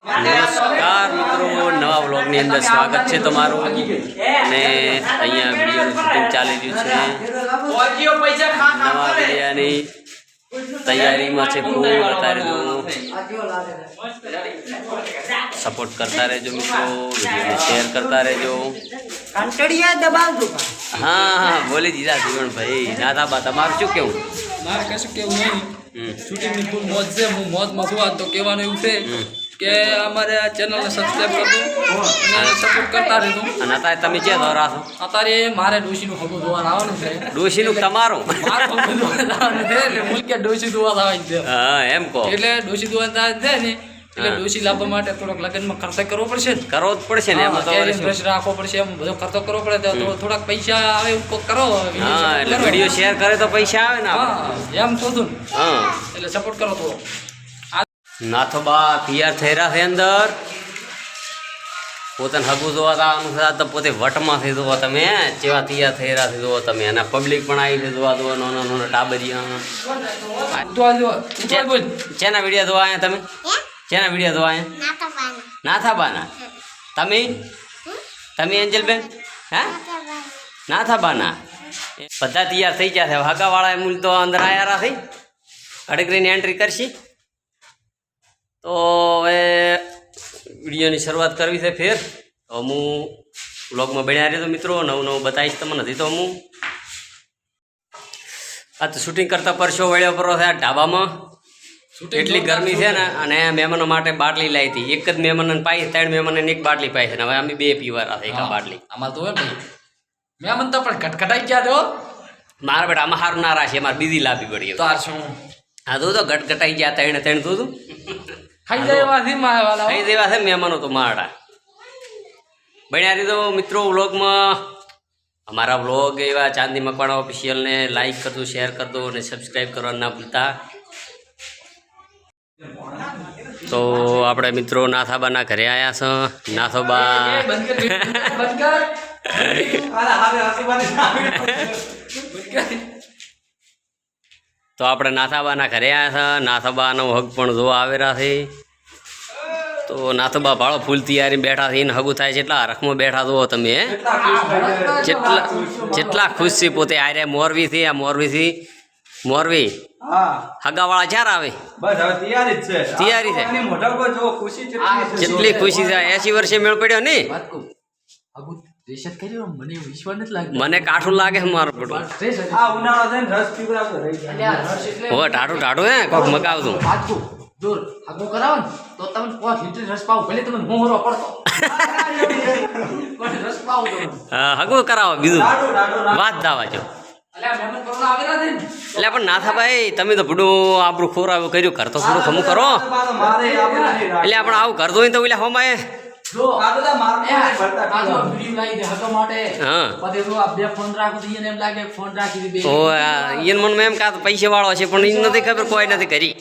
નમસ્કાર મિત્રો, નવા વ્લોગની અંદર સ્વાગત છે તમારું. અને અહીંયા વિડીયોનું શૂટિંગ ચાલી રહ્યું છે. નવા વિડીયાની તૈયારીમાં છે. ફૂલ અત્યારે જો સપોર્ટ કરતા રહેજો મિત્રો, વિડીયોને શેર કરતા રહેજો. હા હા બોલી દીધા જીવનભાઈ. ના બા તમારું શું કેવું? મારે કશું કેવું નહીં. શૂટિંગની ફૂલ મોજ છે. હું મોજમાં છું. તો કહેવાનું એવું છે કે અમારે આ ચેનલને સબસ્ક્રાઈબ કરજો અને સપોર્ટ કરતા રહેજો. અને અત્યારે તમે ક્યાં દોરા છો? અત્યારે મારે ડોશીનું હગું જોવાનું આવવાનું છે. ડોશીનું તમારું? મારું હગું જોવાનું આવવાનું છે એટલે મુલકે ડોશી જોવા આવવાની છે. હા એમ કહો. એટલે ડોશી જોવા છે ને એટલે ડોશી લાવવા માટે થોડોક લગ્નમાં ખર્ચો કરવો પડશે ને. કરવો જ પડશે ને. એમાં તો રાખવો પડશે. એમ બધો ખર્ચો કરવો પડે તો થોડાક પૈસા આવે કરો. હા એટલે વિડીયો શેર કરે તો પૈસા આવે ને. એમ શોધું ને. હા એટલે સપોર્ટ કરો થોડો. નાથોબા તૈયાર થઈ રહ્યા છે. અંદર પોતાને હગું જોવા આવવાનું છે. તો પોતે વટમાંથી જોવો તમે જેવા તૈયાર થઈ રહ્યા છે જોવો તમે. અને પબ્લિક પણ આવી છે જોવા જોવા. નાના નાના ટાબરિયા. શેના વિડીયો જોવા અહીંયા તમે? શેના વિડીયો જોવા અહીંયા? નાથાબાના. તમે તમે એન્જલબેન? હા નાથાબાના. બધા તૈયાર થઈ ગયા છે. હગાવાળા મૂલ તો અંદર આવ્યા થઈ અડકરીની એન્ટ્રી કરશે. તો હવે વિડીયોની શરૂઆત કરવી છે. ફેર તો હું વ્લોગમાં બન્યા રહ્યો મિત્રો. નવું નવું બતાવીશ તમને. નથી તો હું આ તો શૂટિંગ કરતા પરસો વળ્યો પરો છે આ ઢાબામાં. એટલી ગરમી છે ને. અને મહેમાનો માટે બાટલી લાવી હતી. એક જ મહેમાનને પાઈ, 3 મહેમાનને એક બાટલી પાઈ છે ને હવે અમે 2 પીવાના એક બાટલી. આમાં તો મહેમાન તો પણ ઘટઘટાઈ ગયા દો. મારા બેટા આમાં સારું ના રાખે. અમારે બીજી લાવવી પડી. તો શું હા તો ઘટઘટાઈ ગયા 3 તું ખાઈ દેવા ખાઈ દેવા છે મહેમાનો તો મારા બન્યા રહી. તો મિત્રો વ્લોગમાં અમારા વ્લોગ એવા ચાંદી મકવાણા ઓફિશિયલને લાઈક કરજો, શેર કરજો અને સબસ્ક્રાઈબ કરવા ના ભૂલતા. તો આપણે મિત્રો નાથાબાના ઘરે આવ્યા છે. નાથોબા તો આપણે નાથાબાના ઘરે આવ્યા છે. નાથાબાનો હગ પણ જોવા આવેલા છે. તો નાથોબા ભાળો ફૂલ તૈયારી બેઠા થઈને હગું થાય છે. એટલા હરખમાં બેઠા જુઓ તમે. જેટલા ખુશ છે પોતે. આ રહ્યા મોરબીથી. આ મોરબી હગાવાળા ચાર આવે. તૈયારી છે. જેટલી ખુશી છે. 80 વર્ષે મેળ પડ્યો ને. મને કાઠું લાગે મારું પેટું. હવે ટાઢું હે કોક મગાવતું. હા હગું કરાવો બીજું વાત દાવા જો. એટલે પણ નાથાભાઈ તમે તો ભૂડું આપણું ખોરાવું કર્યું. ઘર તો થોડું ખમું કરો. એટલે આપણે આવું કરતો હોય તો એટલે હોમાય એમ કા પૈસા વાળો છે પણ એ નથી ખબર. કોઈ નથી કરી.